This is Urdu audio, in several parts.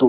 2।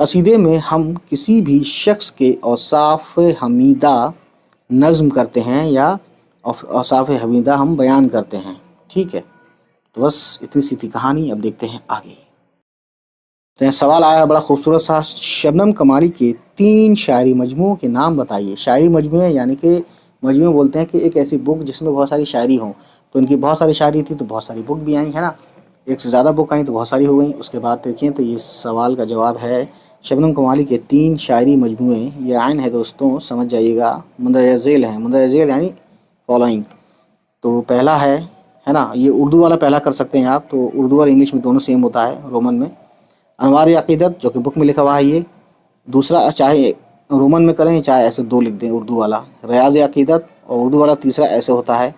قصیدے میں ہم کسی بھی شخص کے اوصاف حمیدہ نظم کرتے ہیں یا اوصاف حمیدہ ہم بیان کرتے ہیں، ٹھیک ہے۔ تو بس اتنی سی تھی کہانی، اب دیکھتے ہیں آگے۔ تو سوال آیا بڑا خوبصورت سا، شبنم کمالی کے 3 شاعری مجموعوں کے نام بتائیے۔ شاعری مجموعے یعنی کہ مجموعے بولتے ہیں کہ ایک ایسی بک جس میں بہت ساری شاعری ہوں، تو ان کی بہت ساری شاعری تھی تو بہت ساری بک بھی آئیں، ہے نا، ایک سے زیادہ بک آئیں تو بہت ساری ہو گئیں۔ اس کے بعد دیکھیں تو یہ سوال کا جواب ہے شبنم کمالی کے 3 شاعری مجموعے، یہ عین ہے دوستوں، سمجھ جائیے گا، مندرجہ ذیل ہیں، مندرجہ ذیل یعنی فالوئنگ۔ تو پہلا ہے نا، یہ اردو والا پہلا کر سکتے ہیں آپ، تو اردو اور انگلش میں دونوں سیم ہوتا ہے رومن میں۔ انوار عقیدت جو کہ بک میں لکھا ہوا ہے یہ، دوسرا چاہے رومن میں کریں چاہے ایسے 2 لکھ دیں اردو والا، ریاض عقیدت، اور اردو والا تیسرا ایسے ہوتا ہے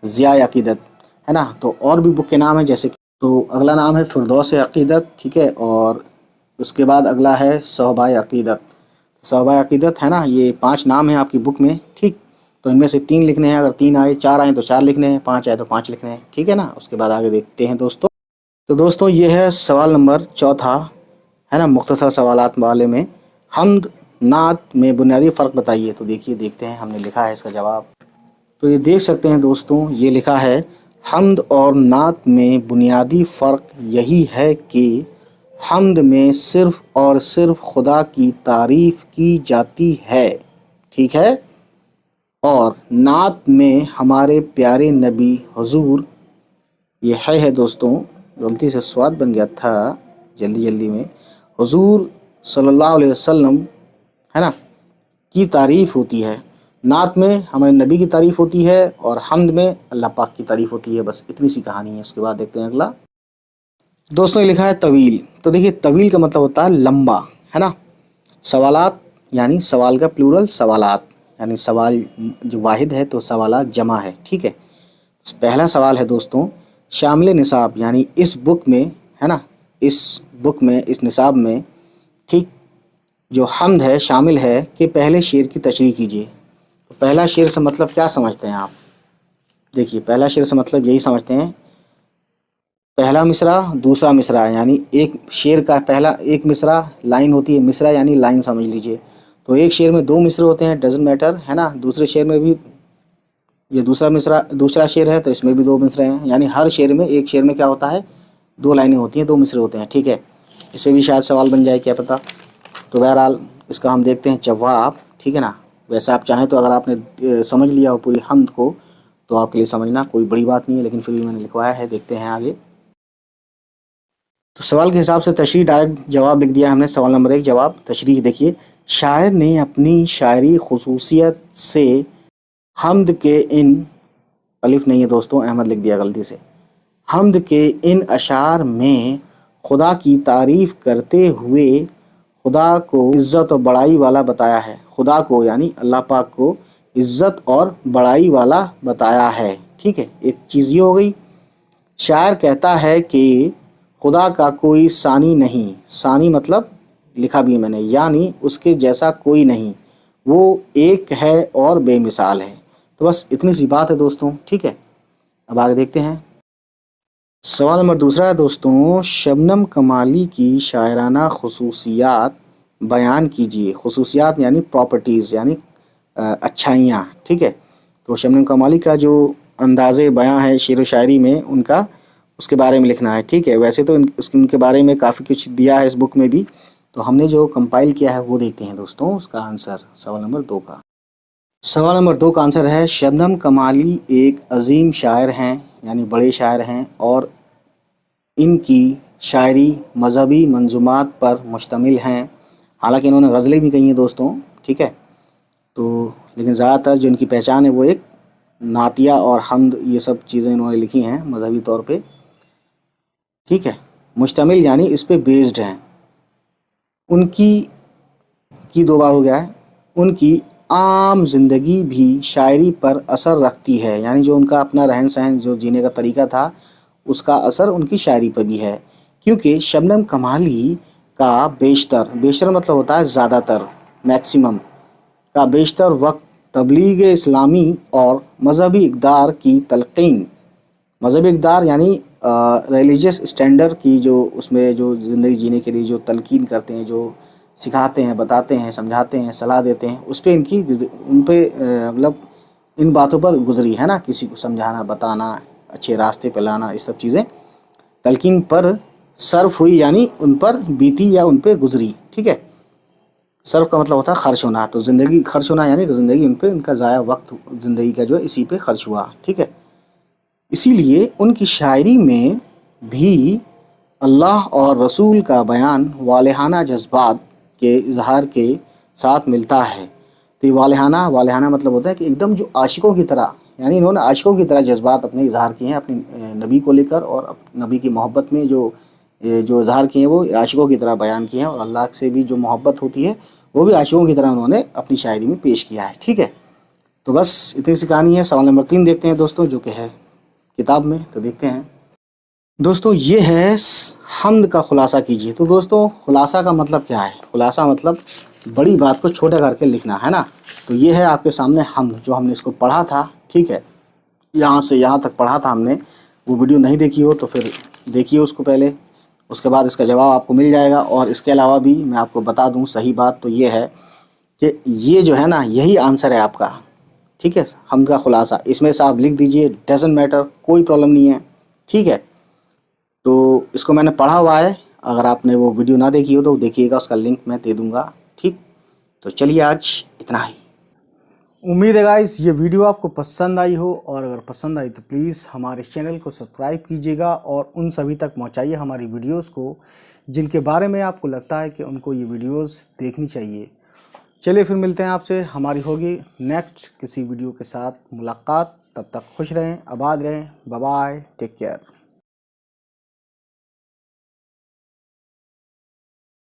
ضیاء عقیدت، ہے نا۔ تو اور بھی بک کے نام ہیں جیسے، تو اگلا نام ہے فردوس عقیدت، ٹھیک ہے، اور اس کے بعد اگلا ہے صحبہ عقیدت۔ صحبہ عقیدت ہے نا، یہ 5 نام ہیں آپ کی بک میں، ٹھیک، تو ان میں سے 3 لکھنے ہیں، اگر 3 آئے 4 آئیں تو 4 لکھنے ہیں، 5 آئے تو 5 لکھنے ہیں، ٹھیک ہے نا۔ اس کے بعد آگے دیکھتے ہیں دوستوں۔ تو دوستوں یہ ہے سوال نمبر 4 ہے نا، مختصر سوالات والے میں، حمد نعت میں بنیادی فرق بتائیے۔ تو دیکھیے دیکھتے ہیں، ہم نے لکھا ہے اس کا جواب، تو یہ دیکھ سکتے ہیں دوستوں، یہ لکھا ہے حمد اور نعت میں بنیادی فرق یہی ہے کہ حمد میں صرف اور صرف خدا کی تعریف کی جاتی ہے، ٹھیک ہے، اور نعت میں ہمارے پیارے نبی حضور، یہ ہے دوستوں، غلطی سے سواد بن گیا تھا جلدی میں، حضور صلی اللہ علیہ وسلم، ہے نا، کی تعریف ہوتی ہے۔ نعت میں ہمارے نبی کی تعریف ہوتی ہے اور حمد میں اللہ پاک کی تعریف ہوتی ہے، بس اتنی سی کہانی ہے۔ اس کے بعد دیکھتے ہیں اگلا دوستوں، یہ لکھا ہے طویل۔ تو دیکھیے طویل کا مطلب ہوتا ہے لمبا، ہے نا۔ سوالات یعنی سوال کا پلورل سوالات، یعنی سوال جو واحد ہے تو سوالات جمع ہے، ٹھیک ہے۔ پہلا سوال ہے دوستوں، شامل نصاب یعنی اس بک میں، ہے نا، اس بک میں، اس نصاب میں، ٹھیک، جو حمد ہے شامل ہے کہ پہلے شعر کی تشریح کیجیے۔ تو پہلا شعر سے مطلب کیا سمجھتے ہیں آپ؟ دیکھیے پہلا شعر سے مطلب یہی سمجھتے ہیں، پہلا مصرع دوسرا مصرع، یعنی ایک شعر کا پہلا ایک مصرع لائن ہوتی ہے، مصرع یعنی لائن سمجھ لیجئے، تو ایک شعر میں 2 مصرع ہوتے ہیں، ڈزنٹ میٹر، ہے نا۔ دوسرے شعر میں بھی یہ دوسرا شعر ہے تو اس میں بھی 2 مصرع ہیں، یعنی ہر شعر میں، ایک شعر میں کیا ہوتا ہے، 2 لائنیں ہوتی ہیں، 2 مصرع ہوتے ہیں، ٹھیک ہے۔ اس میں بھی شاید سوال بن جائے، کیا پتہ۔ تو بہرحال اس کا ہم دیکھتے ہیں جواب، ٹھیک ہے نا۔ ویسے آپ چاہیں تو اگر آپ نے سمجھ لیا ہو پوری حمد کو تو آپ کے لیے سمجھنا کوئی بڑی بات نہیں ہے، لیکن پھر بھی میں نے لکھوایا ہے، دیکھتے ہیں آگے۔ تو سوال کے حساب سے تشریح ڈائریکٹ جواب لکھ دیا ہم نے، سوال نمبر 1 جواب تشریح دیکھیے، شاعر نے اپنی شاعری خصوصیت سے حمد کے ان، الف نہیں ہے دوستوں، احمد لکھ دیا غلطی سے، حمد کے ان اشعار میں خدا کی تعریف کرتے ہوئے خدا کو عزت اور بڑائی والا بتایا ہے۔ خدا کو یعنی اللہ پاک کو عزت اور بڑائی والا بتایا ہے، ٹھیک ہے۔ ایک چیز یہ ہو گئی، شاعر کہتا ہے کہ خدا کا کوئی ثانی نہیں، ثانی مطلب لکھا بھی میں نے، یعنی اس کے جیسا کوئی نہیں، وہ ایک ہے اور بے مثال ہے۔ تو بس اتنی سی بات ہے دوستوں، ٹھیک ہے۔ اب آگے دیکھتے ہیں، سوال نمبر 2 ہے دوستوں، شبنم کمالی کی شاعرانہ خصوصیات بیان کیجیے۔ خصوصیات یعنی پراپرٹیز، یعنی اچھائیاں، ٹھیک ہے۔ تو شبنم کمالی کا جو انداز بیان ہے شعر و شاعری میں ان کا، اس کے بارے میں لکھنا ہے، ٹھیک ہے۔ ویسے تو ان کے بارے میں کافی کچھ دیا ہے اس بک میں بھی، تو ہم نے جو کمپائل کیا ہے وہ دیکھتے ہیں دوستوں اس کا آنسر سوال نمبر 2 کا۔ سوال نمبر 2 کا آنسر ہے، شبنم کمالی ایک عظیم شاعر ہیں، یعنی بڑے شاعر ہیں، اور ان کی شاعری مذہبی منظومات پر مشتمل ہیں، حالانکہ انہوں نے غزلیں بھی کہی ہیں دوستوں، ٹھیک ہے۔ تو لیکن زیادہ تر جو ان کی پہچان ہے وہ ایک نعتیہ اور حمد، یہ سب چیزیں انہوں نے لکھی ہیں مذہبی طور پہ، ٹھیک ہے۔ مشتمل یعنی اس پہ بیسڈ ہیں۔ ان کی 2 بار ہو گیا ہے، ان کی عام زندگی بھی شاعری پر اثر رکھتی ہے، یعنی جو ان کا اپنا رہن سہن، جو جینے کا طریقہ تھا، اس کا اثر ان کی شاعری پر بھی ہے، کیونکہ شبنم کمالی کا بیشتر مطلب ہوتا ہے زیادہ تر، میکسیمم کا بیشتر وقت تبلیغ اسلامی اور مذہبی اقدار کی تلقین، مذہبی اقدار یعنی ریلیجس اسٹینڈرڈ کی، جو اس میں جو زندگی جینے کے لیے جو تلقین کرتے ہیں، جو سکھاتے ہیں، بتاتے ہیں، سمجھاتے ہیں، صلاح دیتے ہیں، اس پہ ان پہ مطلب ان باتوں پر گزری ہے نا، کسی کو سمجھانا، بتانا، اچھے راستے پہ لانا، یہ سب چیزیں تلقین پر صرف ہوئی، یعنی ان پر بیتی یا ان پہ گزری، ٹھیک ہے. صرف کا مطلب ہوتا ہے خرچ ہونا، تو زندگی خرچ ہونا یعنی تو زندگی ان پہ، ان کا ضائع وقت زندگی کا جو ہے اسی پہ خرچ ہوا، ٹھیک ہے. اسی لیے ان کی شاعری میں بھی اللہ اور رسول کا بیان والہانہ جذبات کے اظہار کے ساتھ ملتا ہے. تو یہ والہانہ مطلب ہوتا ہے کہ ایک دم جو عاشقوں کی طرح، یعنی انہوں نے عاشقوں کی طرح جذبات اپنے اظہار کیے ہیں اپنی نبی کو لے کر، اور نبی کی محبت میں جو اظہار کیے ہیں وہ عاشقوں کی طرح بیان کیے ہیں، اور اللہ سے بھی جو محبت ہوتی ہے وہ بھی عاشقوں کی طرح انہوں نے اپنی شاعری میں پیش کیا ہے، ٹھیک ہے. تو بس اتنی سی کہانی ہے. سوال نمبر 3 دیکھتے ہیں دوستوں، جو کہ ہے کتاب میں. تو دیکھتے ہیں دوستوں، یہ ہے حمد کا خلاصہ کیجیے. تو دوستوں خلاصہ کا مطلب کیا ہے؟ خلاصہ مطلب بڑی بات کو چھوٹا کر کے لکھنا ہے نا. تو یہ ہے آپ کے سامنے حمد، جو ہم نے اس کو پڑھا تھا، ٹھیک ہے. یہاں سے یہاں تک پڑھا تھا ہم نے. وہ ویڈیو نہیں دیکھی ہو تو پھر دیکھیے اس کو پہلے، اس کے بعد اس کا جواب آپ کو مل جائے گا. اور اس کے علاوہ بھی میں آپ کو بتا دوں صحیح بات تو یہ ہے کہ یہ جو ہے نا یہی آنسر ہے آپ کا، ٹھیک ہے. حمد کا خلاصہ اس میں سے آپ لکھ دیجئے، ڈزنٹ میٹر، کوئی پرابلم نہیں ہے، ٹھیک ہے. تو اس کو میں نے پڑھا ہوا ہے، اگر آپ نے وہ ویڈیو نہ دیکھی ہو تو دیکھیے گا، اس کا لنک میں دے دوں گا، ٹھیک. تو چلیے آج اتنا ہی. امید ہے گائز یہ ویڈیو آپ کو پسند آئی ہو، اور اگر پسند آئی تو پلیز ہمارے چینل کو سبسکرائب کیجیے گا، اور ان سبھی تک پہنچائیے ہماری ویڈیوز کو جن کے بارے میں آپ کو لگتا ہے کہ ان کو یہ ویڈیوز دیکھنی چاہیے. چلیے پھر ملتے ہیں آپ سے، ہماری ہوگی نیکسٹ کسی ویڈیو کے ساتھ ملاقات. تب تک خوش رہیں، آباد رہیں، بائے بائے، ٹیک کیئر.